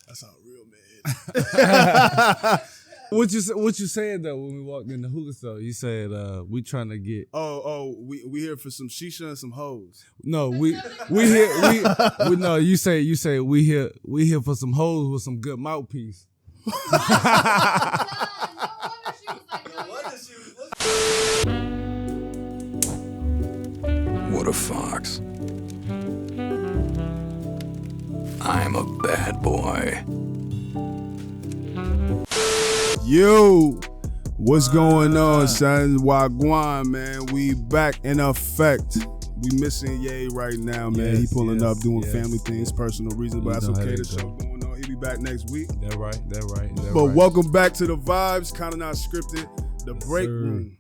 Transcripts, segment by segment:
That's how real man. What you said though when we walked in the hookah store? You said we trying to get. We here for some shisha and some hoes. No, we here we no. You say we here for some hoes with some good mouthpiece. What a fox. I'm a bad boy. Yo, what's going on, son? Wagwan, man. We back in effect. We missing Ye right now, man. He pulling up, doing family things, personal reasons, but that's okay. The show going on. He'll be back next week. That right. But welcome back to the vibes, kind of not scripted. The break room.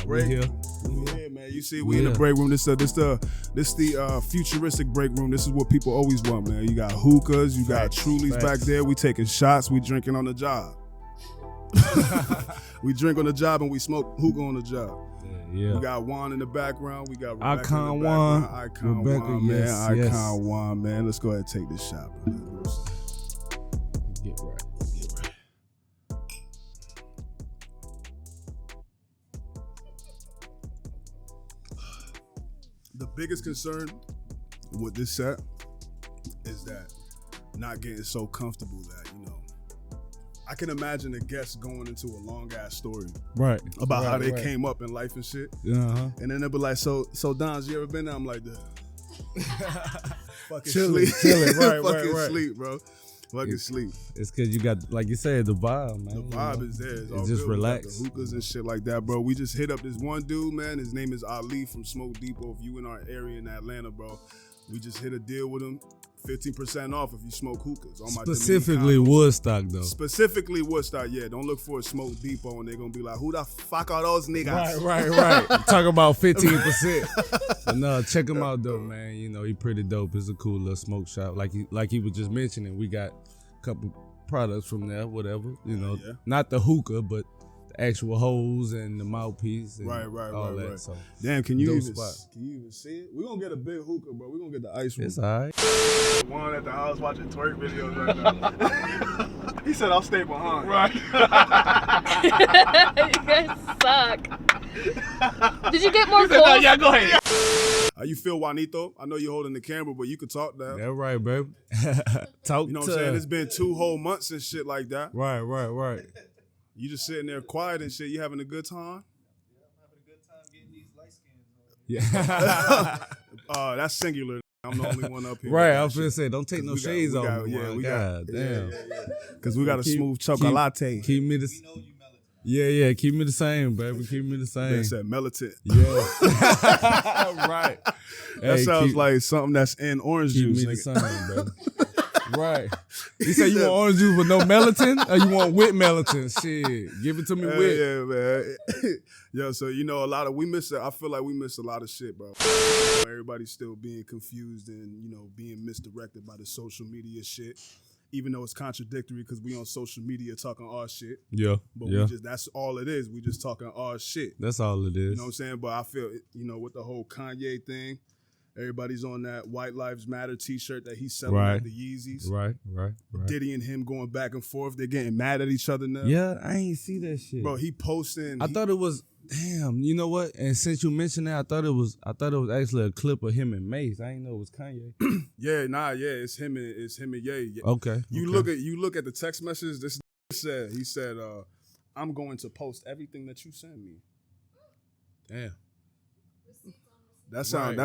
We here. Yeah, man. You see, we in the break room. This the futuristic break room. This is what people always want, man. You got hookahs, you got Trulies back there. We taking shots. We drinking on the job. We drink on the job and we smoke hookah on the job. Yeah. We got Juan in the background. We got Rebecca Icon in the Juan. background. Icon Rebecca, Juan, man. yes. Icon Juan, man. Let's go ahead and take this shot, brother. Get right. The biggest concern with this set is that not getting so comfortable that, I can imagine a guest going into a long ass story about how they came up in life and shit. Uh-huh. And then they'll be like, so Dons, you ever been there? I'm like, fucking Chilling, sleep. right, fucking right. sleep, bro. Fucking sleep. It's because you got, like you said, the vibe, man. The vibe is there. It's just relaxed. The hookahs and shit like that, bro. We just hit up this one dude, man. His name is Ali from Smoke Depot. If you in our area in Atlanta, bro, we just hit a deal with him. 15% off if you smoke hookahs. On my Specifically Woodstock, though. Specifically Woodstock, yeah. Don't look for a Smoke Depot and they're going to be like, who the fuck are those niggas? Right. Talk about 15%. But no, check him out, though, man. He pretty dope. It's a cool little smoke shop. Like he was just mentioning, we got a couple products from there, whatever. Not the hookah, but the actual hose and the mouthpiece. And all that. So, damn, can you even see it? We're going to get a big hookah, bro. We're going to get the ice room. It's all right. Juan at the house watching twerk videos right now. He said, I'll stay behind. Right. You guys suck. Did you get more calls? No, yeah, go ahead. How you feel, Juanito? I know you're holding the camera, but you could talk now. That's right, baby. Talk You know what I'm saying? It's been 2 whole months and shit like that. Right. You just sitting there quiet and shit. You having a good time? Yeah, I'm having a good time getting these light skins on. Yeah. That's singular. I'm the only one up here. Right, I was gonna say, don't take no shades off. God damn. Because we got a smooth chocolate. Keep me the. Yeah, keep me the same, baby. Keep me the same. They said melatonin. Yeah. Right. That sounds like something that's in orange juice. Keep me the same, baby. Right. You say you want orange juice with no melatonin, or you want with melatonin? Shit, give it to me with. Yeah, man. Yo, so I feel like we missed a lot of shit, bro. Everybody's still being confused and being misdirected by the social media shit. Even though it's contradictory because we on social media talking our shit. Yeah. But that's all it is. We just talking our shit. That's all it is. You know what I'm saying? But I feel, with the whole Kanye thing, everybody's on that White Lives Matter t-shirt that he's selling at the Yeezys. Right. Diddy and him going back and forth. They're getting mad at each other now. Yeah, I ain't see that shit. Bro, he posting. I thought it was, damn, you know what? And since you mentioned that, I thought it was actually a clip of him and Mace. I didn't know it was Kanye. It's him and Ye. Okay. You look at the text message. This he said, I'm going to post everything that you send me. Damn. That sound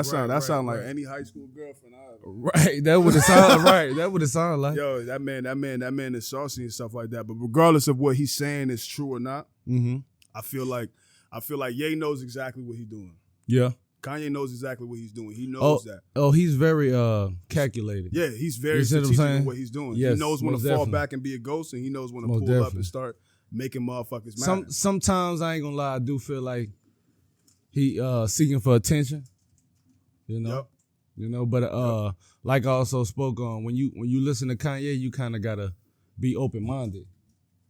like any high school girlfriend I ever. Right, that would have sounded right. That would have sounded like. Yo, that man is saucy and stuff like that. But regardless of what he's saying is true or not, I feel like Ye knows exactly what he's doing. Yeah, Kanye knows exactly what he's doing. He knows that. Oh, he's very calculated. Yeah, he's very strategic in what he's doing. Yes, he knows when to fall back and be a ghost, and he knows when to pull up and start making motherfuckers mad. Sometimes I ain't gonna lie, I do feel like he seeking for attention. But like I also spoke on, when you listen to Kanye, you kind of gotta be open minded.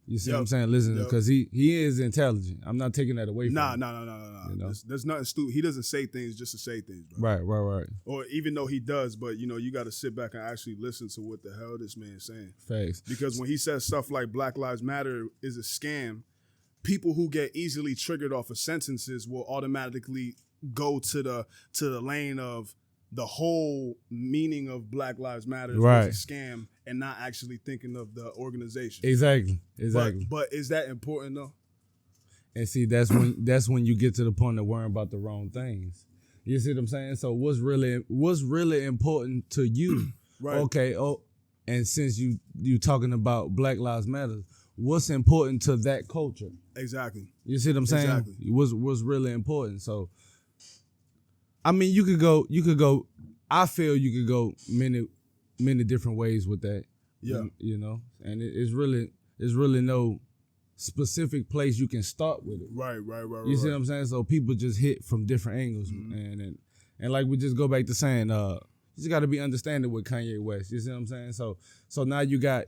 You see what I'm saying? Listen, because he is intelligent. I'm not taking that away from him. No. You know? There's nothing stupid. He doesn't say things just to say things, bro. Right. Or even though he does, but you got to sit back and actually listen to what the hell this man is saying. Facts. Because when he says stuff like Black Lives Matter is a scam, people who get easily triggered off of sentences will automatically go to the lane of the whole meaning of Black Lives Matter was a scam and not actually thinking of the organization. Exactly. But is that important though? And see, that's when you get to the point of worrying about the wrong things. You see what I'm saying? So what's really important to you? Right. Okay. Oh, and since you talking about Black Lives Matter, what's important to that culture? Exactly. You see what I'm saying? Exactly. What's really important. So I mean, you could go. I feel you could go many different ways with that. Yeah. You know, and it's really no specific place you can start with it. Right. You see what I'm saying? So people just hit from different angles, and like we just go back to saying, you just got to be understanding with Kanye West. You see what I'm saying? So now you got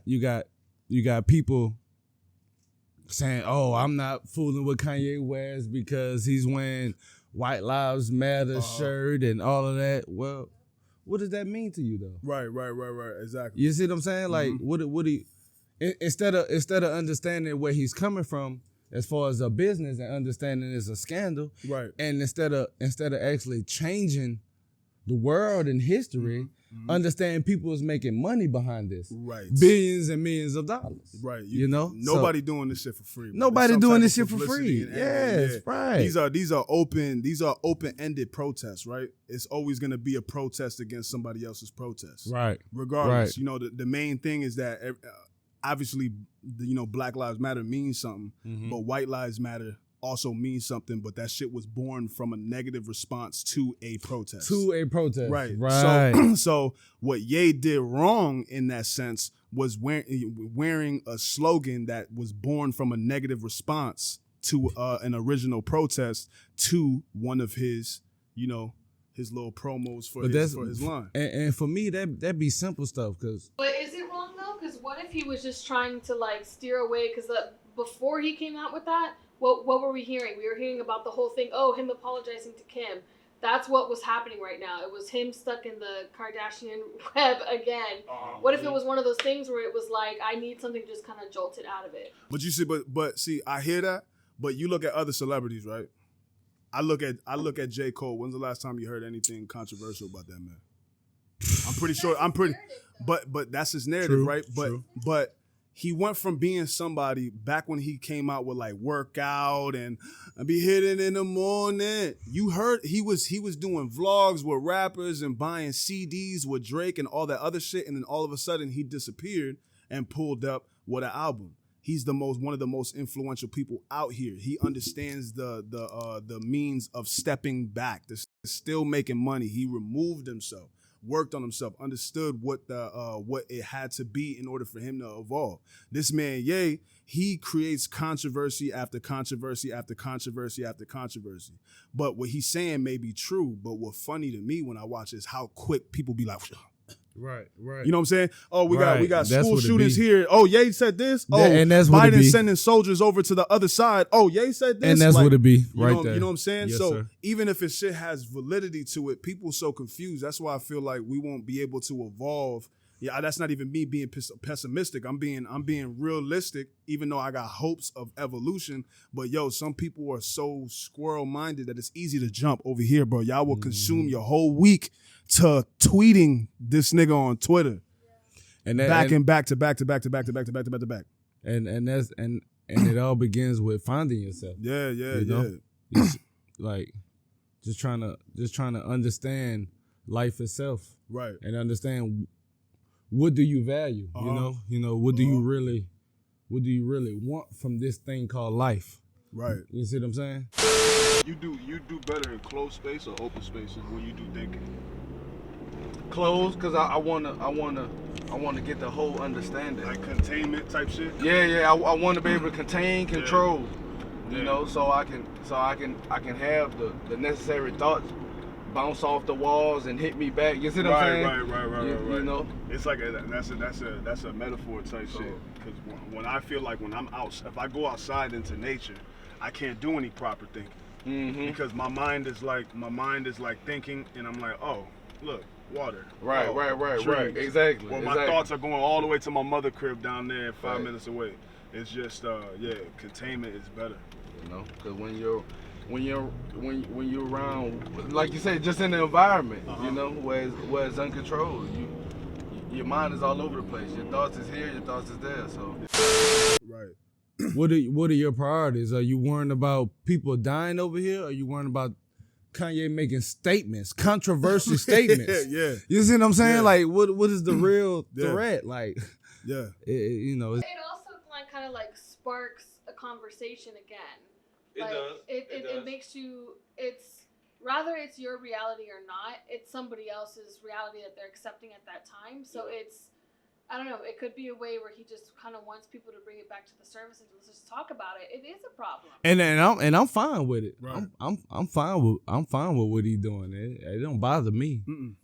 people saying, oh, I'm not fooling with Kanye West because he's wearing White Lives Matter shirt and all of that. Well, what does that mean to you though? Right. Exactly. You see what I'm saying? Like, what he instead of understanding where he's coming from as far as a business and understanding it's a scandal, right? And instead of actually changing the world and history, understand people is making money behind this, right? Billions and millions of dollars, right? You know, nobody doing this shit for free. Nobody doing this shit for free. Yes, right. These are open-ended protests, right? It's always going to be a protest against somebody else's protest, right? Regardless, the main thing is that obviously, Black Lives Matter means something, but White Lives Matter also means something, but that shit was born from a negative response to a protest. Right. So what Ye did wrong in that sense was wearing a slogan that was born from a negative response to an original protest to one of his, his little promos for his line. And for me, that be simple stuff. But is it wrong though? Because what if he was just trying to steer away? Because before he came out with that, what were we hearing? We were hearing about the whole thing. Oh, him apologizing to Kim. That's what was happening right now. It was him stuck in the Kardashian web again. What if it was one of those things where it was like, I need something to just kind of jolt it out of it? But you see, but see, I hear that. But you look at other celebrities, right? I look at J. Cole. When's the last time you heard anything controversial about that man? I'm pretty sure. But that's his narrative, right? But he went from being somebody back when he came out with workout and I be hitting in the morning. You heard he was doing vlogs with rappers and buying CDs with Drake and all that other shit, and then all of a sudden he disappeared and pulled up with an album. He's one of the most influential people out here. He understands the means of stepping back, still making money. He removed himself, worked on himself, understood what it had to be in order for him to evolve. This man, Ye, he creates controversy after controversy after controversy after controversy. But what he's saying may be true, but what's funny to me when I watch is how quick people be like, Right. You know what I'm saying? Oh, we got That's school shootings here. Oh, Ye said this. Oh, and that's what Biden sending soldiers over to the other side. Oh, Ye said this. And that's what it be right there. You know what I'm saying? Yes, so sir. even if shit has validity to it, people so confused. That's why I feel like we won't be able to evolve. Yeah, that's not even me being pessimistic. I'm being realistic, even though I got hopes of evolution. But some people are so squirrel-minded that it's easy to jump over here, bro. Y'all will consume your whole week to tweeting this nigga on Twitter, and back to back. And it all begins with finding yourself. Yeah. It's like just trying to understand life itself, right? And understand what do you value. You know what do you really want from this thing called life, right? You see what I'm saying? You do better in closed space or open spaces when you do thinking. Closed, because I wanna get the whole understanding. Like containment type shit? Yeah. I want to be able to control, so I can have the necessary thoughts bounce off the walls and hit me back. You see what I'm saying? Right. You know, it's like that's a metaphor type shit. Because when I feel like when I'm out, if I go outside into nature, I can't do any proper thinking because my mind is like thinking, and I'm like, oh, look, water. Right. Exactly. Well, my thoughts are going all the way to my mother crib down there, 5 minutes away. It's just containment is better. You know, because when you're around, like you said, just in the environment, you know, where it's uncontrolled, your mind is all over the place. Your thoughts is here, your thoughts is there. So, right. What are your priorities? Are you worrying about people dying over here? Or are you worrying about Kanye making statements, controversial statements? Yeah. You see what I'm saying? Yeah. Like, what is the real threat? Like, yeah. You know, It also kind of like sparks a conversation again. Like, it does. It makes you. It's rather it's your reality or not. It's somebody else's reality that they're accepting at that time. So it's. I don't know. It could be a way where he just kind of wants people to bring it back to the surface and let's just talk about it. It is a problem. And I'm fine with it. Right. I'm fine with what he's doing. It don't bother me. In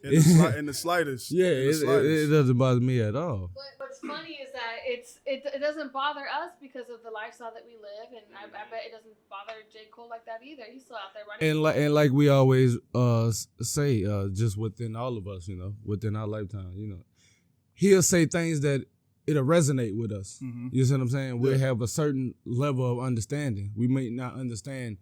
the slightest. Yeah, it doesn't bother me at all. But what's funny is that it doesn't bother us because of the lifestyle that we live, and I bet it doesn't bother J. Cole like that either. He's still out there running. And like we always say, just within all of us, you know, within our lifetime, you know. He'll say things that it'll resonate with us. You see what I'm saying? We'll have a certain level of understanding. We may not understand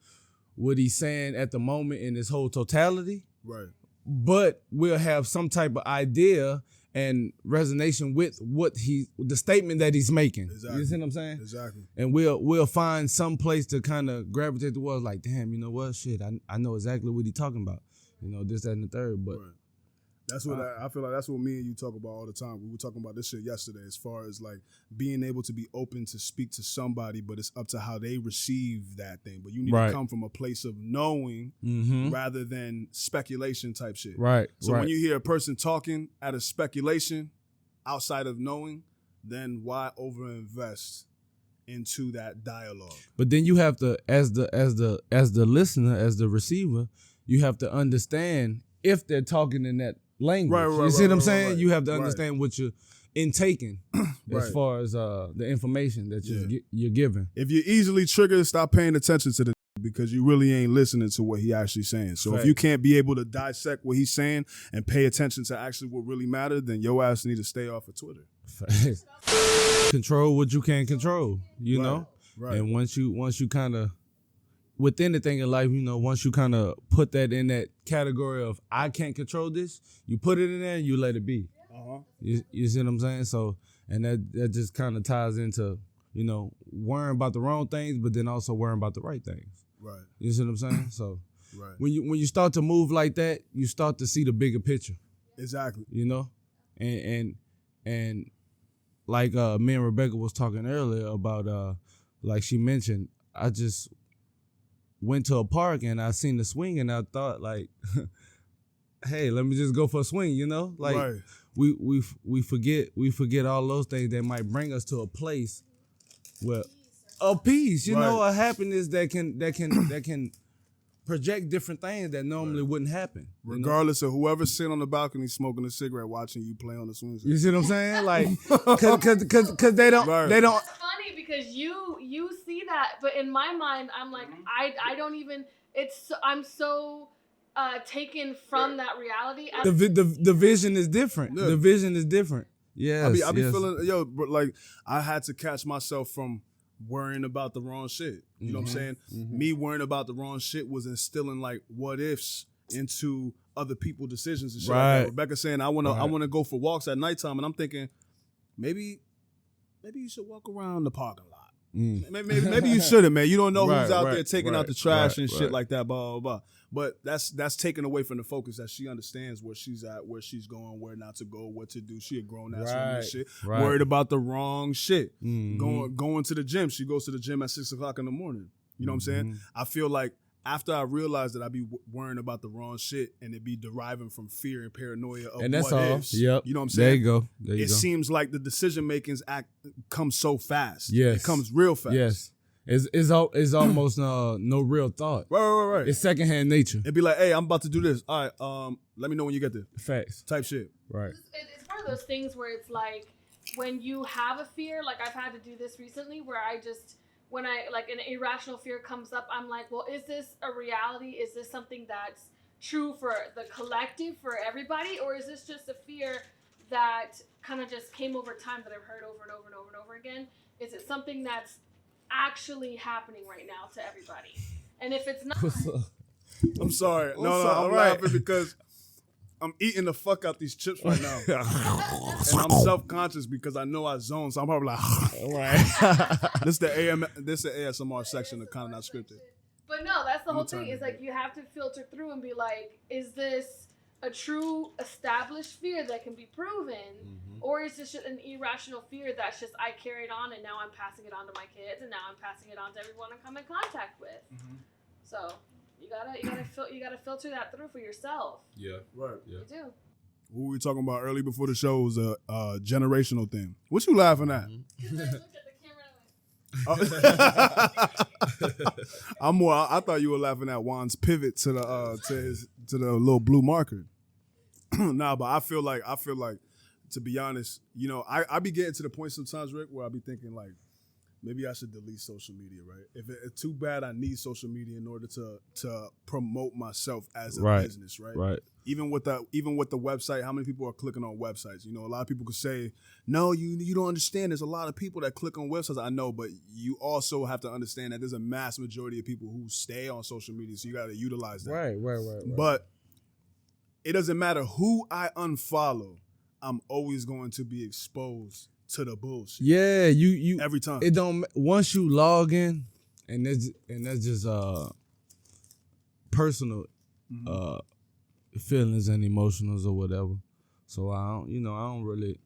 what he's saying at the moment in his whole totality. Right. But we'll have some type of idea and resonation with the statement that he's making. Exactly. You see what I'm saying? Exactly. And we'll find some place to kind of gravitate towards, like, damn, you know what? Shit, I know exactly what he's talking about. You know, this, that, and the third. But that's what I feel like. That's what me and you talk about all the time. We were talking about this shit yesterday, as far as like being able to be open to speak to somebody, but it's up to how they receive that thing. But you need to come from a place of knowing rather than speculation type shit. Right. So when you hear a person talking out of speculation, outside of knowing, then why overinvest into that dialogue? But then you have to, as the listener, as the receiver, you have to understand if they're talking in that language. You see what I'm saying? You have to understand what you're intaking as far as the information that you're giving. If you're easily triggered, stop paying attention to the because you really ain't listening to what he actually saying. So if you can't be able to dissect what he's saying and pay attention to actually what really matters, then your ass need to stay off of Twitter. Control what you can control, you know? Right. And once you kind of with anything in life, you know, once you kind of put that in that category of I can't control this, you put it in there and you let it be. You see what I'm saying? So, and that just kind of ties into, you know, worrying about the wrong things, but then also worrying about the right things. Right. You see what I'm saying? So, when you start to move like that, you start to see the bigger picture. Exactly. You know, and like me and Rebecca was talking earlier about, like she mentioned, I just went to a park and I seen the swing and I thought like, hey, let me just go for a swing, you know? Like we forget all those things that might bring us to a place where a peace, you know, a happiness that can project different things that normally wouldn't happen. Regardless of whoever's sitting on the balcony smoking a cigarette watching you play on the swing set. You see what I'm saying? Like, cause they don't. It's funny because you see that, but in my mind, I'm like, I don't even. I'm so taken from that reality. The vision is different. Yeah. The vision is different. Yeah, I be feeling but like I had to catch myself from worrying about the wrong shit. You know what I'm saying? Me worrying about the wrong shit was instilling like what ifs into other people's decisions and shit. Like that. Rebecca saying I wanna go for walks at nighttime, and I'm thinking maybe you should walk around the parking lot. Maybe you shouldn't, man. You don't know who's out there taking out the trash and shit like that, blah, blah, blah. But that's taken away from the focus that she understands where she's at, where she's going, where not to go, what to do. She a grown ass woman and shit. Worried about the wrong shit. Going to the gym. She goes to the gym at 6 o'clock in the morning. You know what I'm saying? I feel like after I realized that I'd be worrying about the wrong shit and it be deriving from fear and paranoia of and that's what all. ifs. Yep. You know what I'm saying? There you go. There you it go. seems like the decision makings comes so fast. Yes. It comes real fast. Yes. It's almost no real thought. Right. It's secondhand nature. It'd be like, hey, I'm about to do this. All right, let me know when you get there. Facts. Type shit. Right. It's one of those things where it's like when you have a fear, like I've had to do this recently where when an irrational fear comes up, I'm like, well, is this a reality? Is this something that's true for the collective, for everybody? Or is this just a fear that kind of just came over time that I've heard over and over and over and over again? Is it something that's actually happening right now to everybody? And if it's not... I'm sorry. I'm laughing because I'm eating the fuck out these chips right now. And I'm self-conscious because I know I zone, so I'm probably like, all right. This the ASMR section of kind of not scripted. But no, that's the whole thing. It's like you have to filter through and be like, is this a true established fear that can be proven? Mm-hmm. Or is this just an irrational fear that's just I carried on and now I'm passing it on to my kids and now I'm passing it on to everyone I come in contact with? Mm-hmm. So you gotta filter that through for yourself. Yeah, right. Yeah. You do. What we were talking about early before the show was a generational thing. What you laughing at? I thought you were laughing at Juan's pivot to the little blue marker. Nah, but I feel like to be honest, you know, I be getting to the point sometimes, Rick, where I be thinking like maybe I should delete social media, right? If it's too bad, I need social media in order to promote myself as a business, right? Right. Even with the website, how many people are clicking on websites? You know, a lot of people could say, no, you don't understand. There's a lot of people that click on websites. I know, but you also have to understand that there's a mass majority of people who stay on social media, so you got to utilize that. Right. But it doesn't matter who I unfollow. I'm always going to be exposed to the bullshit. Yeah, you every time. It don't once you log in, and that's just personal feelings and emotionals or whatever. So I don't really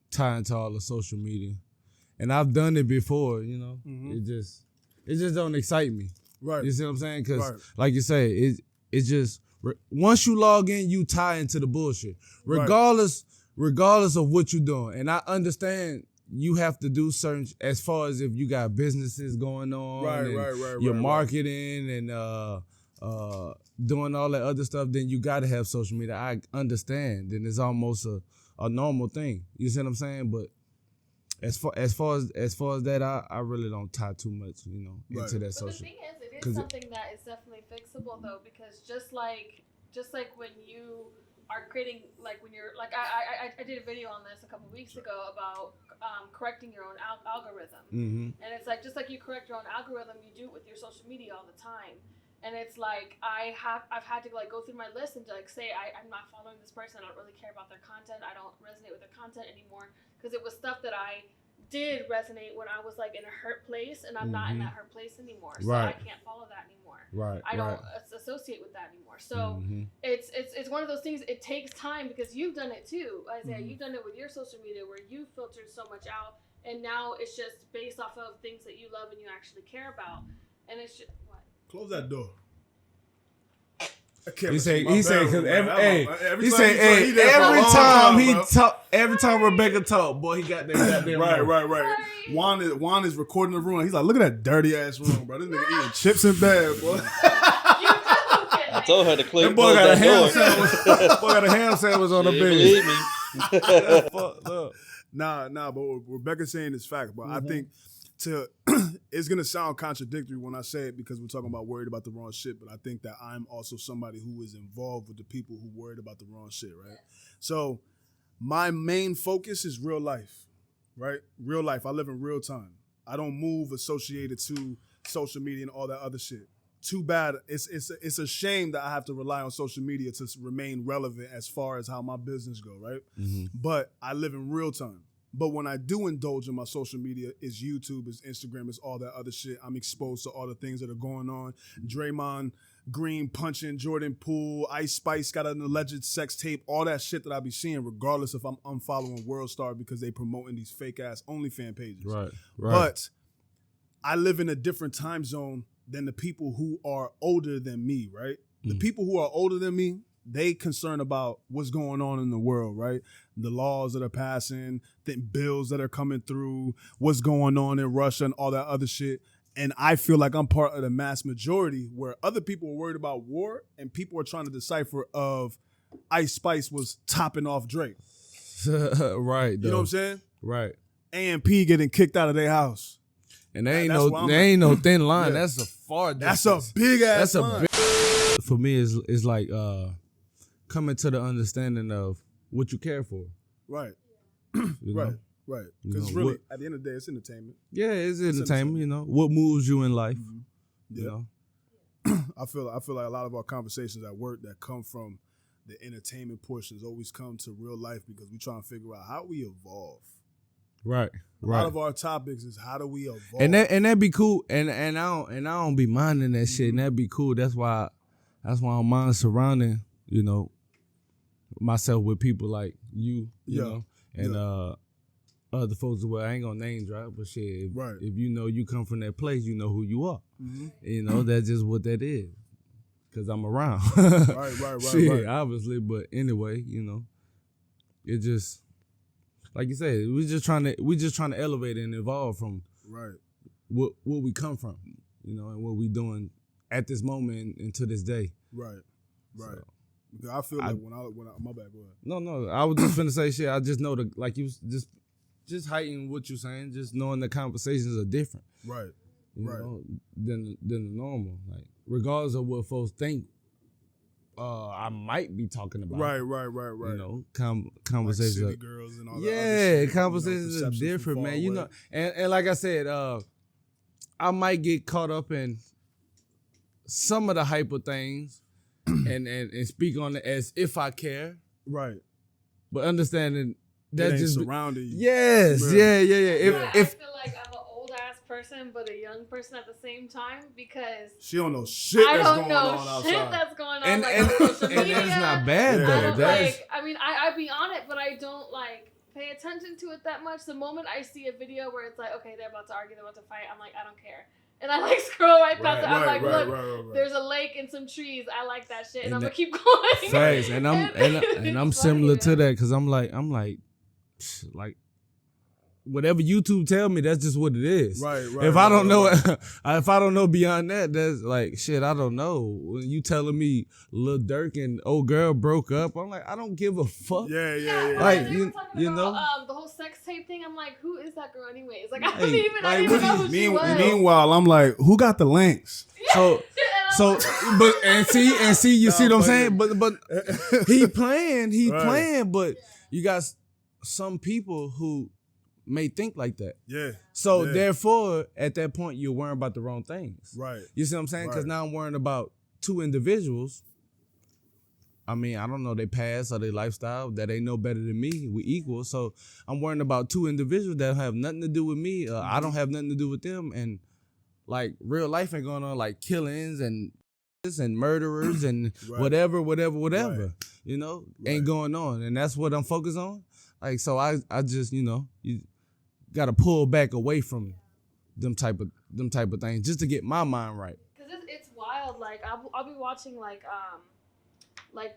tie into all the social media, and I've done it before. You know, it just don't excite me. Right. You see what I'm saying? Because like you say, it just once you log in, you tie into the bullshit, regardless of what you're doing. And I understand you have to do certain, as far as if you got businesses going on, your marketing and doing all that other stuff, then you got to have social media. I understand. Then it's almost a normal thing. You see what I'm saying? But as far as that, I really don't tie too much, into that social. But the thing is, it is something that is definitely fixable though, because just like when you are creating, like when you're like I did a video on this a couple weeks ago about correcting your own algorithm, and it's like just like you correct your own algorithm, you do it with your social media all the time. And it's like I've had to like go through my list and like say I'm not following this person. I don't really care about their content. I don't resonate with their content anymore, because it was stuff that I did resonate when I was like in a hurt place, and I'm not in that hurt place anymore. So I can't follow that anymore. I don't associate with that anymore. So it's one of those things. It takes time, because you've done it too, Isaiah. You've done it with your social media where you filtered so much out, and now it's just based off of things that you love and you actually care about, and it's just what. Close that door. He said because every time Rebecca talk, boy, he got that goddamn right. Juan is recording the room. He's like, look at that dirty ass room, bro. This nigga eating chips in bed, boy. I told her to close that door. Boy got a ham sandwich on the bed. Believe me. Nah, but what Rebecca's saying is fact. But I think it's gonna sound contradictory when I say it, because we're talking about worried about the wrong shit, but I think that I'm also somebody who is involved with the people who worried about the wrong shit, right? So my main focus is real life, right? Real life. I live in real time. I don't move associated to social media and all that other shit. Too bad. It's a shame that I have to rely on social media to remain relevant as far as how my business go, right? But I live in real time. But when I do indulge in my social media, it's YouTube, it's Instagram, it's all that other shit. I'm exposed to all the things that are going on. Draymond Green punching Jordan Poole, Ice Spice got an alleged sex tape, all that shit that I be seeing, regardless if I'm unfollowing Worldstar because they promoting these fake ass OnlyFans pages. Right. But I live in a different time zone than the people who are older than me, right? The people who are older than me, they concerned about what's going on in the world, right? The laws that are passing, the bills that are coming through, what's going on in Russia and all that other shit. And I feel like I'm part of the mass majority where other people are worried about war and people are trying to decipher of Ice Spice was topping off Drake. Right. You know what I'm saying? Right. AMP getting kicked out of their house. And there ain't no thin line. Yeah. That's a far distance. That's a big ass line. For me, it's like coming to the understanding of what you care for. Right. You know? Right. Because really, at the end of the day, it's entertainment. Yeah, it's entertainment. You know, what moves you in life. Mm-hmm. Yeah. You know? I feel like a lot of our conversations at work that come from the entertainment portions always come to real life because we try to figure out how we evolve. Right. A lot of our topics is how do we evolve, and that'd be cool. And I don't be minding that shit. And that'd be cool. That's why I don't mind surrounding myself with people like you know, and other folks. Well, I ain't gonna name drop, but shit, if you know you come from that place, you know who you are. Mm-hmm. You know that's just what that is. Cause I'm around. right. Shit, obviously, but anyway, you know, it just. Like you said, we just trying to elevate and evolve from what we come from, you know, and what we doing at this moment and to this day. Right. So, because I feel like when I my bad, go ahead. No, I was just finna say shit. I just know like you just heighten what you're saying, just knowing the conversations are different, right, you know, than the normal. Like regardless of what folks think. I might be talking about. Right. You know, conversations. Like city girls and all that. Yeah, conversations are different, man. You know, and like I said, I might get caught up in some of the hyper things and speak on it as if I care. Right. But understanding that just surrounding you. Yes. Yeah. I feel like I'm an old ass person, but a young person at the same time because she don't know shit that's going on outside. I don't know shit that's going on. And that's not bad though. I be on it, but I don't like pay attention to it that much. The moment I see a video where it's like, okay, they're about to argue, they're about to fight, I'm like, I don't care. And I like scroll right past it. I'm like, look, there's a lake and some trees. I like that shit, and I'm gonna keep going. Thanks. And I'm similar to that because I'm like, whatever YouTube tell me, that's just what it is. Right. If I don't know, if I don't know beyond that, that's like shit. I don't know. When you telling me Lil Durk and old girl broke up, I'm like, I don't give a fuck. Yeah. Like you know, the whole sex tape thing. I'm like, who is that girl anyways? Like I don't even know who she was. Meanwhile, I'm like, who got the links? So, but see, you see what I'm saying? But he playing, but you got some people who may think like that. Yeah. So therefore, at that point, you're worrying about the wrong things. Right. You see what I'm saying? Because now I'm worrying about two individuals. I mean, I don't know their past or their lifestyle. That they know better than me. We equal. So I'm worrying about two individuals that have nothing to do with me. I don't have nothing to do with them. And like real life ain't going on, like killings and murderers and whatever. Right. You know, ain't going on. And that's what I'm focused on. Like, so I just, you know, you got to pull back away from them type of things just to get my mind right. Cause it's wild. Like I'll be watching like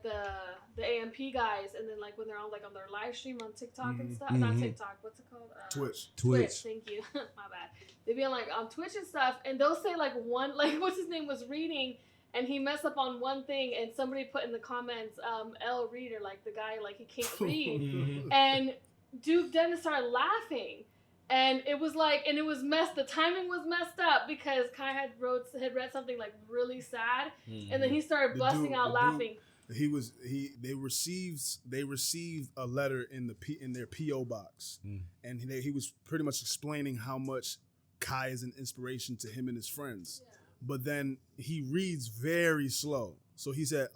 the AMP guys, and then like when they're on their live stream on TikTok and stuff. Not TikTok. What's it called? Twitch. Thank you. My bad. They be on Twitch and stuff, and they'll say what's his name was reading. And he messed up on one thing, and somebody put in the comments, L Reader, like the guy, like he can't read. And Duke Dennis started laughing. And it was like, and it was the timing was messed up because Kai had read something like really sad. And then he started busting out laughing. They received a letter in their P.O. box. And he was pretty much explaining how much Kai is an inspiration to him and his friends. Yeah. But then he reads very slow. So he said,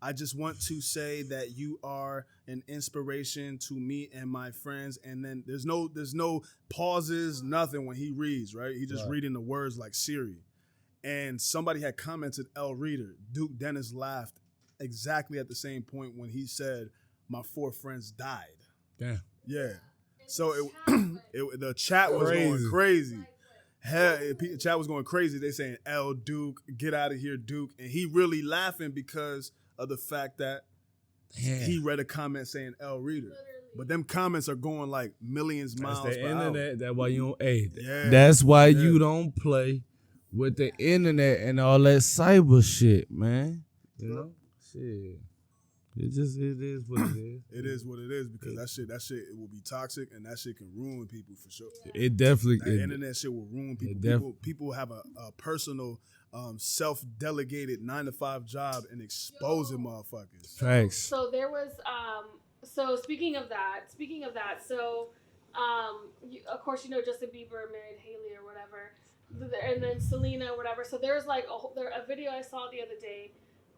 I just want to say that you are an inspiration to me and my friends. And then there's no pauses, nothing when he reads, right? He just reading the words like Siri. And somebody had commented, L Reader. Duke Dennis laughed exactly at the same point when he said, my 4 friends died. Damn. Yeah. So the chat was going crazy. The chat was going crazy. They saying, L Duke, get out of here, Duke. And he really laughing because of the fact that he read a comment saying L Reader. Literally. But them comments are going like millions miles That's the per internet. hour. That's why you don't. Hey, Yeah. that's why you don't play with the internet and all that cyber shit, man. You know, shit. It is what it is. It is what it is because that shit it will be toxic and that shit can ruin people for sure. It definitely. That internet shit will ruin people. People have a personal, self-delegated 9-to-5 job and exposing motherfuckers. Facts. So there was so speaking of that, so of course you know Justin Bieber married Haley or whatever, and then Selena or whatever. So there's like a video I saw the other day.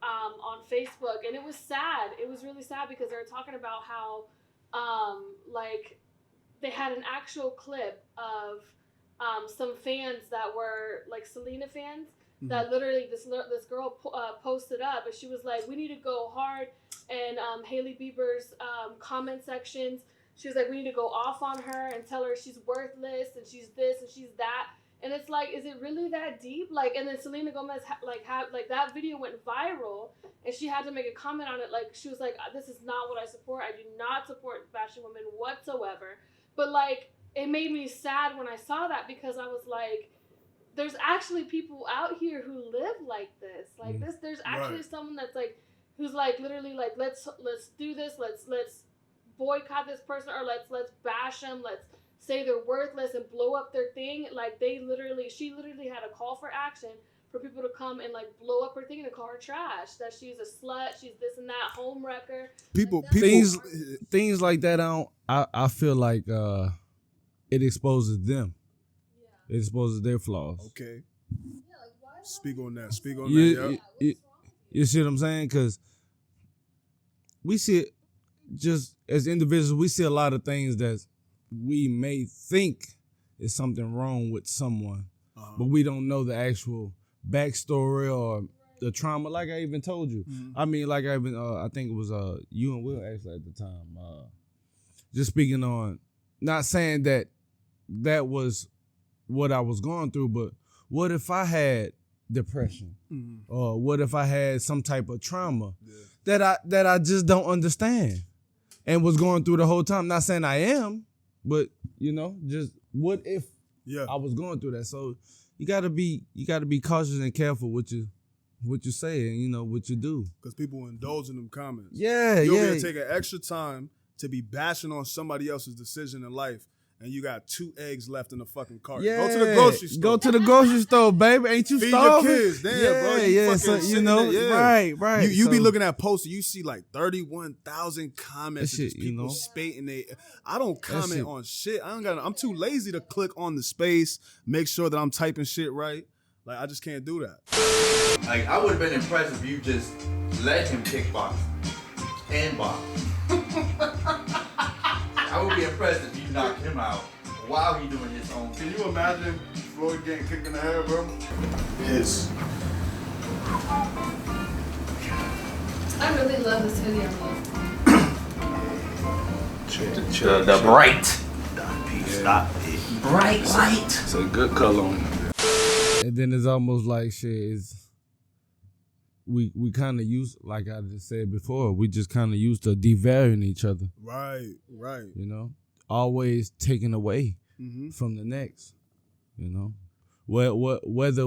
On Facebook, and it was sad. It was really sad because they were talking about how, like, they had an actual clip of some fans that were like Selena fans that literally this girl posted up, and she was like, "We need to go hard," and Hailey Bieber's comment sections. She was like, "We need to go off on her and tell her she's worthless and she's this and she's that." And it's like, is it really that deep? Like, and then Selena Gomez, that video went viral, and she had to make a comment on it. Like, she was like, "This is not what I support. I do not support bashing women whatsoever." But like, it made me sad when I saw that because I was like, there's actually people out here who live like this. Like this, there's actually someone that's like, who's like literally like, let's do this. Let's boycott this person, or let's bash them. Let's say they're worthless and blow up their thing. Like she literally had a call for action for people to come and like blow up her thing and call her trash. That she's a slut, she's this and that, home wrecker. Things like that. I feel like it exposes them. Yeah. It exposes their flaws. Okay. Yeah, like, speak on that. You see what I'm saying? Because we see it just as individuals. We see a lot of things that we may think is something wrong with someone, but we don't know the actual backstory or the trauma. Like I even told you. I mean, like I think it was you and Will actually at the time. Just speaking on, not saying that was what I was going through, but what if I had depression, or what if I had some type of trauma that I just don't understand and was going through the whole time. Not saying I am. But you know, just what if I was going through that? So you gotta be cautious and careful what you say and you know what you do. Because people indulge in them comments. You'll be able to take an extra time to be bashing on somebody else's decision in life, and you got 2 eggs left in the fucking cart. Yeah. Go to the grocery store. Go to the grocery store, baby. Ain't you Feed starving? your kids. Damn, bro. So, you know, right. You be looking at posts, you see like 31,000 comments. Shit, just people spating they. I don't comment on shit. I'm too lazy to click on the space, make sure that I'm typing shit right. Like, I just can't do that. Like, I would have been impressed if you just let him kickbox and box. I would be impressed if you knocked him out while he doing his own. Can you imagine Floyd getting kicked in the head, bro? Yes. I really love this hoodie. The bright. Bright light. It's a good color on it. And then it's almost like shit is we kind of used, like I just said before, we just kind of used to devaluing each other. Right. You know, always taking away from the next. You know, whether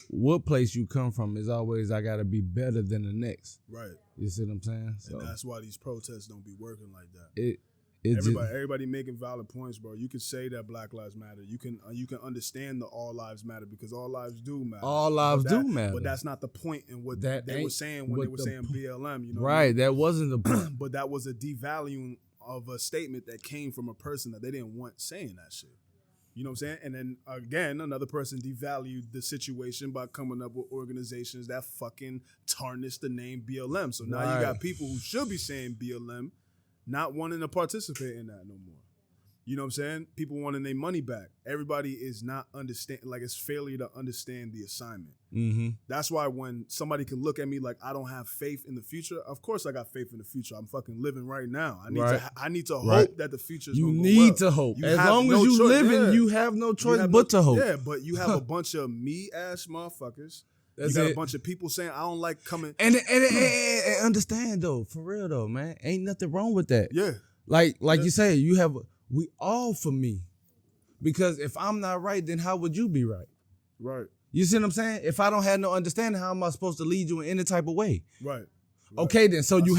what place you come from is always I gotta be better than the next. Right. You see what I'm saying? So, and that's why these protests don't be working like that. Everybody making valid points, bro. You can say that Black Lives Matter. You can understand the All Lives Matter because all lives do matter. All lives do matter. But that's not the point in what they were saying when they were saying BLM. You know, right? That wasn't the point. But that was a devaluing of a statement that came from a person that they didn't want saying that shit. You know what I'm saying? And then again, another person devalued the situation by coming up with organizations that fucking tarnish the name BLM. So now you got people who should be saying BLM not wanting to participate in that no more. You know what I'm saying? People wanting their money back. Everybody is not understanding, like it's failure to understand the assignment. Mm-hmm. That's why when somebody can look at me like I don't have faith in the future, of course I got faith in the future. I'm fucking living right now. I need to hope that the future is going to go well. You need to hope. As long as you living, you have no choice but to hope. Yeah, but you have a bunch of me-ass motherfuckers. You got a bunch of people saying, I don't like coming. And understand, though, for real, though, man. Ain't nothing wrong with that. Yeah. Like you say, we all for me. Because if I'm not right, then how would you be right? Right. You see what I'm saying? If I don't have no understanding, how am I supposed to lead you in any type of way? Right. Okay, then. So you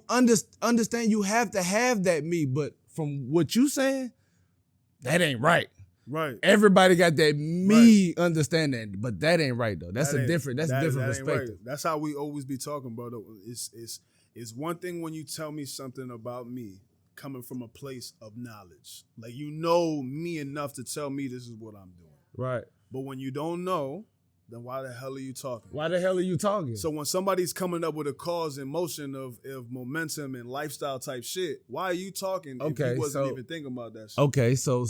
understand you have to have that me, but from what you saying, that ain't right. Right. Everybody got that me understanding, but that ain't right though. That's a different perspective. Right. That's how we always be talking, brother. It's one thing when you tell me something about me coming from a place of knowledge. Like you know me enough to tell me this is what I'm doing. Right. But when you don't know, then why the hell are you talking? Why the hell are you talking? So when somebody's coming up with a cause and motion of momentum and lifestyle type shit, why are you talking if he wasn't even thinking about that shit? Okay, so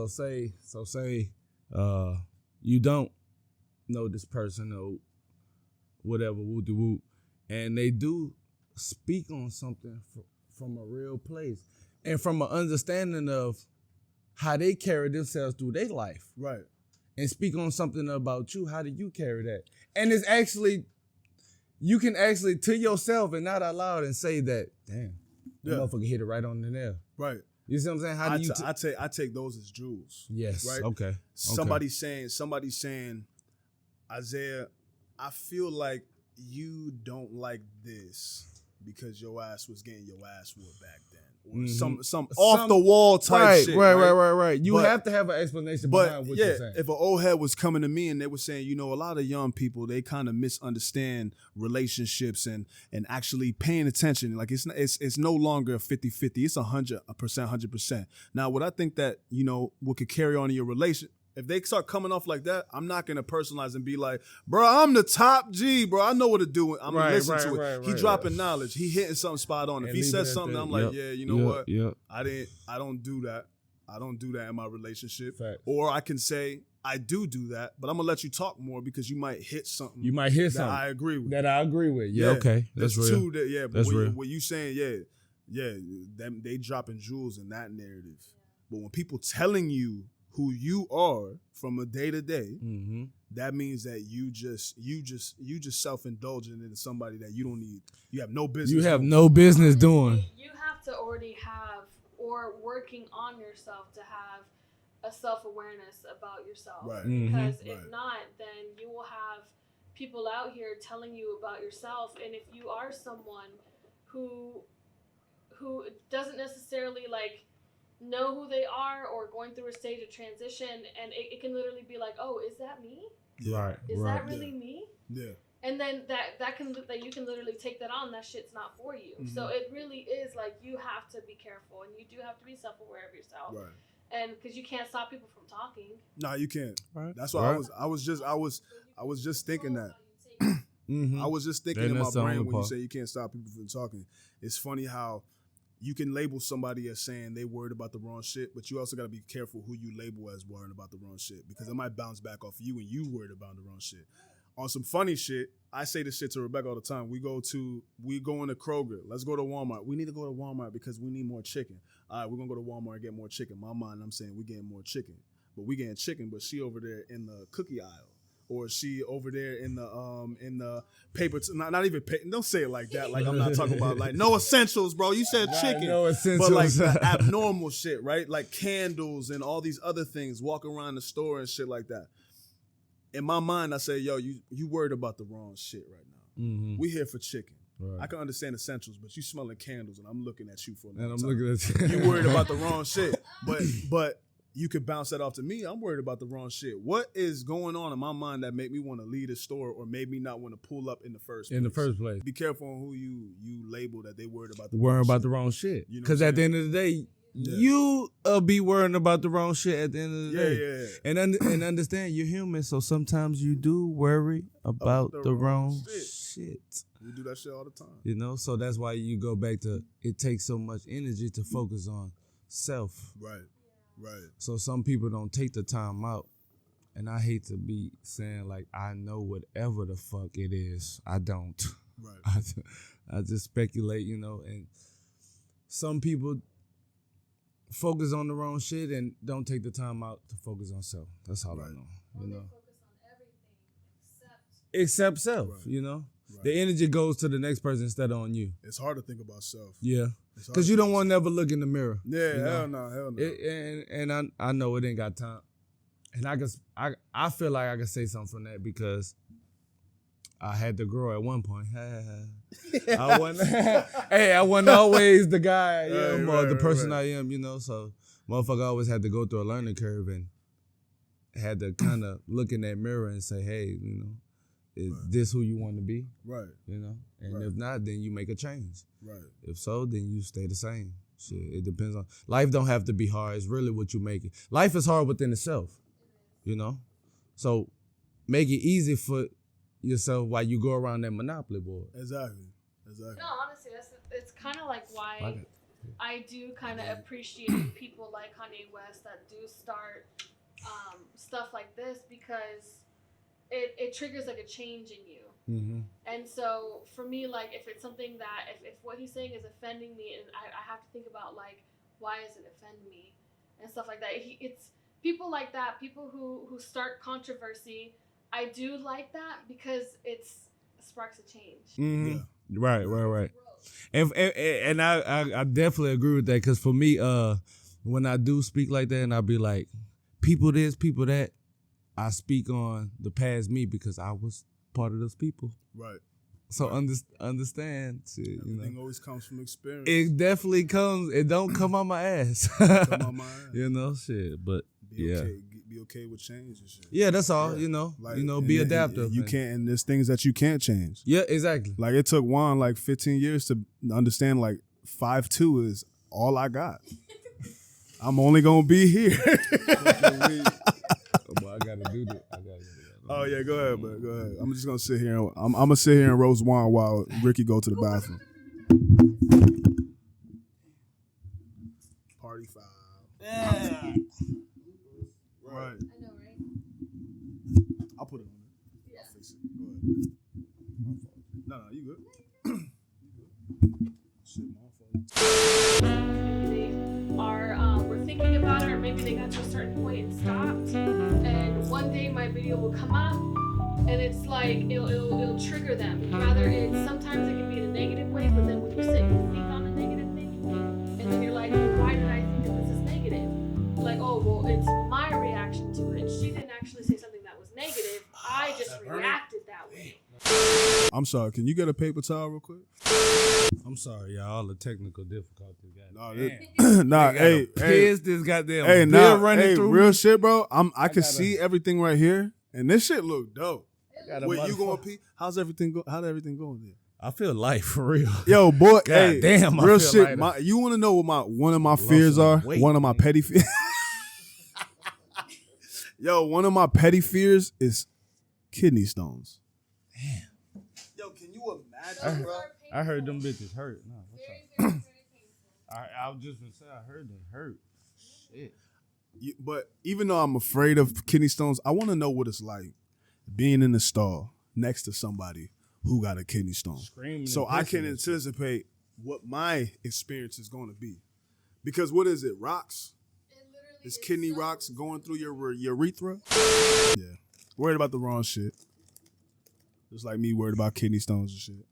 say you don't know this person or whatever, woo-de-woo, and they do speak on something from a real place and from an understanding of how they carry themselves through their life. Right. And speak on something about you, how do you carry that? And it's actually, you can actually to yourself and not out loud and say that, damn, that motherfucker hit it right on the nail. Right. You see what I'm saying? How do you I take those as jewels. Yes. Right. Okay. Somebody's saying, Isaiah, I feel like you don't like this because your ass was getting your ass whooped back then. Or some off the wall type shit. Right. You have to have an explanation behind what you're saying. If an old head was coming to me and they were saying, you know, a lot of young people, they kind of misunderstand relationships and actually paying attention. Like it's no longer 50-50. It's 100%. Now, what I think that, you know, what could carry on in your relation, if they start coming off like that, I'm not gonna personalize and be like, bro, I'm the top G, bro. I know what to do. I'm gonna listen to it. He dropping knowledge. He hitting something spot on. If he says something, I'm like, you know what? Yep. I don't do that. I don't do that in my relationship. Fact. Or I can say, I do that, but I'm gonna let you talk more because you might hit something. You might hit something I agree with. Yeah, okay. That's real. But what you saying, them they dropping jewels in that narrative. But when people telling you who you are from a day to day, that means that you just self-indulgent into somebody that you don't need. You have no business. You have no business doing. You have to already have or working on yourself to have a self-awareness about yourself. Right. Because if not, then you will have people out here telling you about yourself. And if you are someone who doesn't necessarily like know who they are or going through a stage of transition, and it can literally be like, oh, is that me? Right. Is that really me? Yeah. And then that you can literally take that on. That shit's not for you. So it really is like you have to be careful and you do have to be self-aware of yourself. Right. And because you can't stop people from talking. No, you can't. Right. That's why I was just thinking that. I was just thinking in my brain when you say you can't stop people from talking. It's funny how you can label somebody as saying they worried about the wrong shit, but you also got to be careful who you label as worried about the wrong shit because it might bounce back off of you and you worried about the wrong shit. On some funny shit, I say this shit to Rebecca all the time. We go into Kroger. Let's go to Walmart. We need to go to Walmart because we need more chicken. All right, we're going to go to Walmart and get more chicken. My mind, I'm saying we getting more chicken. But we getting chicken, but she over there in the cookie aisle. Or she over there in the paper, not even, don't say it like that. Like I'm not talking about like no essentials, bro. You said chicken. No essentials. But like the abnormal shit, right? Like candles and all these other things, walk around the store and shit like that. In my mind, I say, yo, you worried about the wrong shit right now. We here for chicken. Right. I can understand essentials, but you smelling candles and I'm looking at you for a long time. Looking at you. You worried about the wrong shit. But you could bounce that off to me. I'm worried about the wrong shit. What is going on in my mind that made me want to leave a store or made me not want to pull up in the first place? Be careful on who you label that they worried about the wrong shit. Because at the end of the day, you be worrying about the wrong shit at the end of the day. Yeah. And understand you're human, so sometimes you do worry about the wrong shit. We do that shit all the time. You know, so that's why you go back to it takes so much energy to focus on self. Right. So some people don't take the time out. And I hate to be saying like I know whatever the fuck it is. I don't. Right. I just speculate, you know, and some people focus on the wrong shit and don't take the time out to focus on self. That's all I know. You know. Focus on everything except self, you know. Right. The energy goes to the next person instead of on you. It's hard to think about self. Yeah. Because you don't want to never look in the mirror. Yeah, you know? hell no. And I know it ain't got time. And I feel like I can say something from that because I had to grow at one point. I wasn't always the guy I am or the person I am, you know. So motherfucker always had to go through a learning curve and had to kind of look in that mirror and say, hey, you know, is this who you want to be? Right. You know? And if not, then you make a change. Right. If so, then you stay the same. Shit, it depends on. Life don't have to be hard. It's really what you make it. Life is hard within itself, you know? So make it easy for yourself while you go around that Monopoly board. Exactly. No, honestly, it's kind of like why I do kind of appreciate people like Kanye West that do start stuff like this because it triggers like a change in you. Mm-hmm. And so for me, like if it's something that if what he's saying is offending me, and I have to think about like why does it offend me and stuff like that. It's people like that, people who start controversy. I do like that because it sparks a change. Mm-hmm. Yeah. Right. And I definitely agree with that because for me, when I do speak like that and I be like, people this, people that, I speak on the past me because I was part of those people. Right. So understand, shit, Everything you know. always comes from experience. It definitely comes. It don't come on my ass. Come on my ass. You know, shit. But be okay with change and shit. Yeah, that's all. Yeah. You know, like, be adaptive. You can't, and there's things that you can't change. Yeah, exactly. Like it took Juan like 15 years to understand like 5'2" is all I got. I'm only gonna be here. Well, I gotta do that. Oh yeah, go ahead, man. Go ahead. I'm just gonna sit here. I'm gonna sit here and roast Juan while Ricky go to the bathroom. Party foul. Yeah. Right. I know, right? I'll put it on. Yeah. I'll fix it. Go ahead. No, you good. Shit, my fault. Were thinking about it, or maybe they got to a certain point and stopped. And one day my video will come up, and it's like it'll trigger them. Sometimes it can be in a negative way, but then when you sit and think on a negative thing, and then you're like, well, why did I think that this is negative? Like, oh well, it's my reaction to it. She didn't actually say something that was negative. I just reacted that way. I'm sorry. Can you get a paper towel real quick? I'm sorry, y'all. All the technical difficulties. This goddamn. Hey, running through real me. shit, bro. I can see everything right here, and this shit look dope. Wait, you going pee? How's everything go? How's everything going there? I feel life for real. Yo, boy. God hey, damn, I real feel shit. lighter. You want to know what one of my fears are? Weight, one of my petty fears. Yo, one of my petty fears is kidney stones. Damn. Yo, can you imagine, bro? I heard them bitches hurt. No, Very painful. I was just gonna say I heard they hurt. Shit. But even though I'm afraid of kidney stones, I want to know what it's like being in the stall next to somebody who got a kidney stone. Screaming so and I can pissing and shit. anticipate what my experience is going to be. Because what is it? Rocks? It's kidney rocks going through your urethra? Yeah. Worried about the wrong shit. Just like me worried about kidney stones and shit.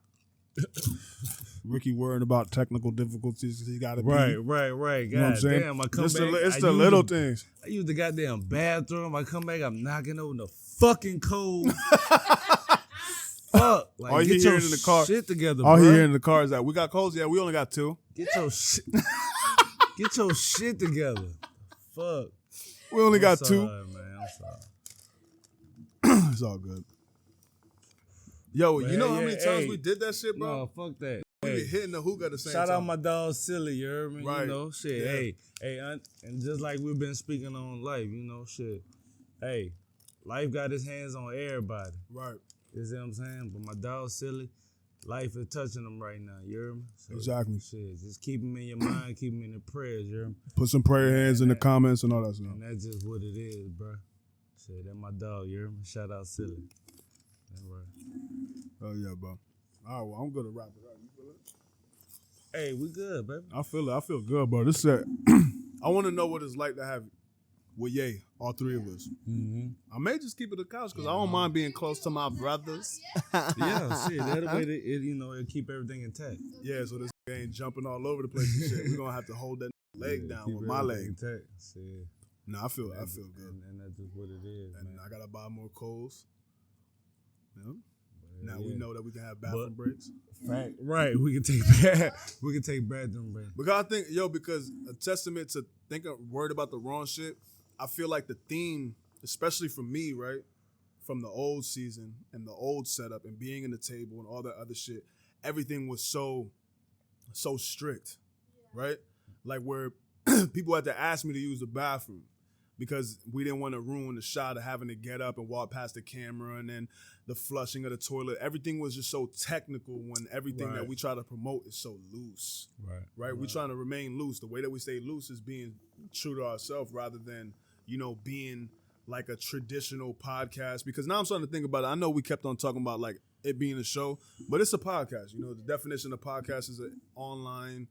Ricky worried about technical difficulties. He got to be. Right. You know what I'm God saying? damn, I come It's back. it's the little things. I use the goddamn bathroom. I come back, I'm knocking over the fucking cold. Fuck. Like, All you get hearing your in the car. shit together, All bro. he hearing in the car is that we got codes. Yeah, we only got 2. Get your shit. Get your shit together. Fuck. We only got I'm 2. sorry, man. I'm sorry. It's all good. Yo, Man, you know how many yeah, times hey. we did that shit, bro? No, fuck that. We Hey, be hitting the hookah at the same shout time. out my dog Silly, you heard me? Right. You know, shit. Yeah. Hey, and just like we've been speaking on life, you know, shit. Hey, life got his hands on everybody. Right. You see what I'm saying? But my dog Silly, life is touching him right now, you hear me? So, Exactly. Shit, just keep him in your mind, keep him in the prayers, you hear me? Put some prayer hands in the comments and all that stuff. And that's just what it is, bro. Shit, that's my dog, you hear me? Shout out Silly. That's right. Oh, yeah, bro. All right, well, I'm going to wrap it up. You feel it? Hey, we good, baby. I feel it. I feel good, bro. This is I want to know what it's like to have with Ye, all three of us. Mm-hmm. I may just keep it a couch because I don't mind being close to my brothers. Yeah, shit. That way, it'll keep everything intact. Yeah, so this ain't jumping all over the place and shit. We're gonna have to hold that leg down keep with my leg. intact. Shit. No, I feel good. And that's just what it is. And man. I gotta buy more coals. Yeah. But, Now we know that we can have bathroom breaks. Fact. Right, we can take bathroom breaks. Because I think, because a testament to worried about the wrong shit, I feel like the theme, especially for me, right, from the old season and the old setup and being in the table and all that other shit, everything was so strict, right? Like where people had to ask me to use the bathroom because we didn't want to ruin the shot of having to get up and walk past the camera and then the flushing of the toilet. Everything was just so technical when everything that we try to promote is so loose. Right? We're trying to remain loose. The way that we stay loose is being true to ourselves rather than, being like a traditional podcast. Because now I'm starting to think about it. I know we kept on talking about like it being a show, but it's a podcast. The definition of podcast is an online,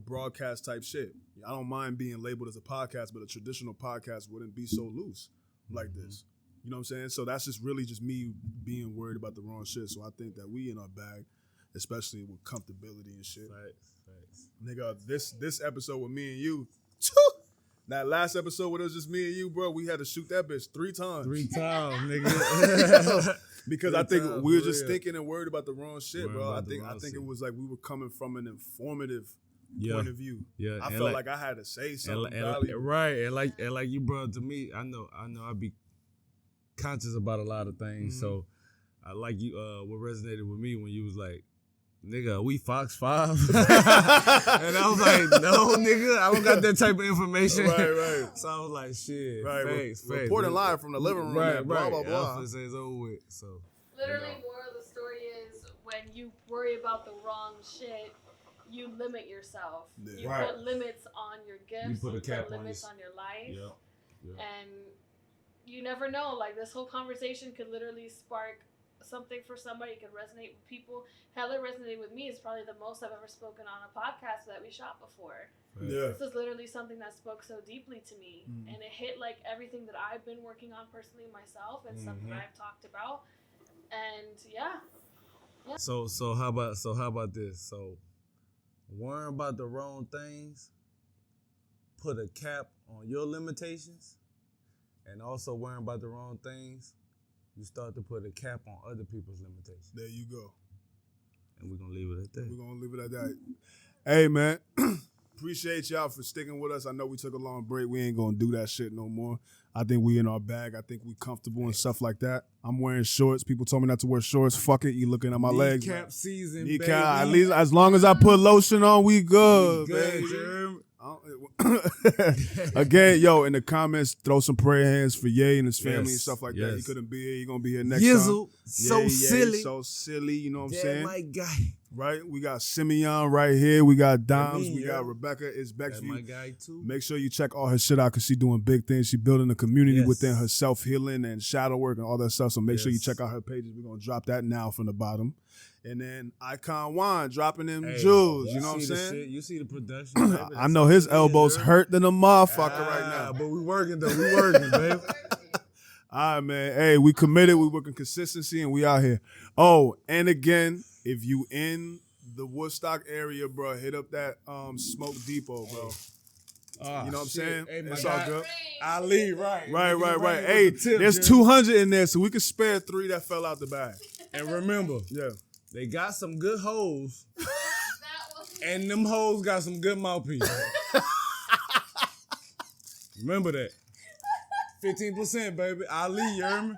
broadcast type shit. I don't mind being labeled as a podcast, but a traditional podcast wouldn't be so loose like this. You know what I'm saying? So that's just really just me being worried about the wrong shit. So I think that we in our bag, especially with comfortability and shit. Facts. Nigga, this episode with me and you, that last episode where it was just me and you, bro, we had to shoot that bitch 3 times. 3 times, nigga. Because I think we were just thinking and worried about the wrong shit, bro. I think it was like we were coming from an informative point of view. Yeah, I felt like I had to say something. Right, and like you brought to me, I know I'd be conscious about a lot of things. So I like you what resonated with me when you was like, nigga, we Fox 5? And I was like, no, nigga, I don't got that type of information. Right. So I was like, shit, facts. Reporting live from the living room. Right. Blah, blah, blah. Alpha says over with, so. Literally, moral of the story is when you worry about the wrong shit, you limit yourself. Yeah. You put limits on your gifts. You put a cap on limits on your life. Yep. And you never know. Like, this whole conversation could literally spark something for somebody. It could resonate with people. Hell, it resonated with me. It's probably the most I've ever spoken on a podcast that we shot before. Yeah. This is literally something that spoke so deeply to me. And it hit like everything that I've been working on personally myself and something that I've talked about. And yeah. So how about this? So worrying about the wrong things, put a cap on your limitations, and also worrying about the wrong things, you start to put a cap on other people's limitations. There you go. And we're going to leave it at that. We're going to leave it at that. Hey, man. Appreciate y'all for sticking with us. I know we took a long break. We ain't going to do that shit no more. I think we in our bag. I think we comfortable and stuff like that. I'm wearing shorts. People told me not to wear shorts. Fuck it. You looking at my legs. Kneecap season, baby. baby. At least as long as I put lotion on, we good, baby. Again, in the comments, throw some prayer hands for Ye and his family and stuff like that. He couldn't be here. He gonna be here next time. So silly. You know what I'm saying? My guy. Right? We got Simeon right here. We got Doms. We got Rebecca. It's Beck's my guy too. Make sure you check all her shit out because she's doing big things. She building a community within her self-healing and shadow work and all that stuff. So make sure you check out her pages. We're gonna drop that now from the bottom. And then Icon Juan dropping them jewels. You know what I'm saying? You see the production. I know his elbows hurt than a motherfucker right now. But we working though. We working, babe. All right, man. Hey, we committed. We working consistency and we out here. Oh, and again, if you in the Woodstock area, bro, hit up that Smoke Depot, bro. You know what I'm saying? Hey, it's all good. Ali, right. Right. Hey, there's 200 in there, so we can spare 3 that fell out the bag. And remember, they got some good hoes, and them hoes got some good mouthpiece. Remember that. 15%, baby. Ali, you hear me?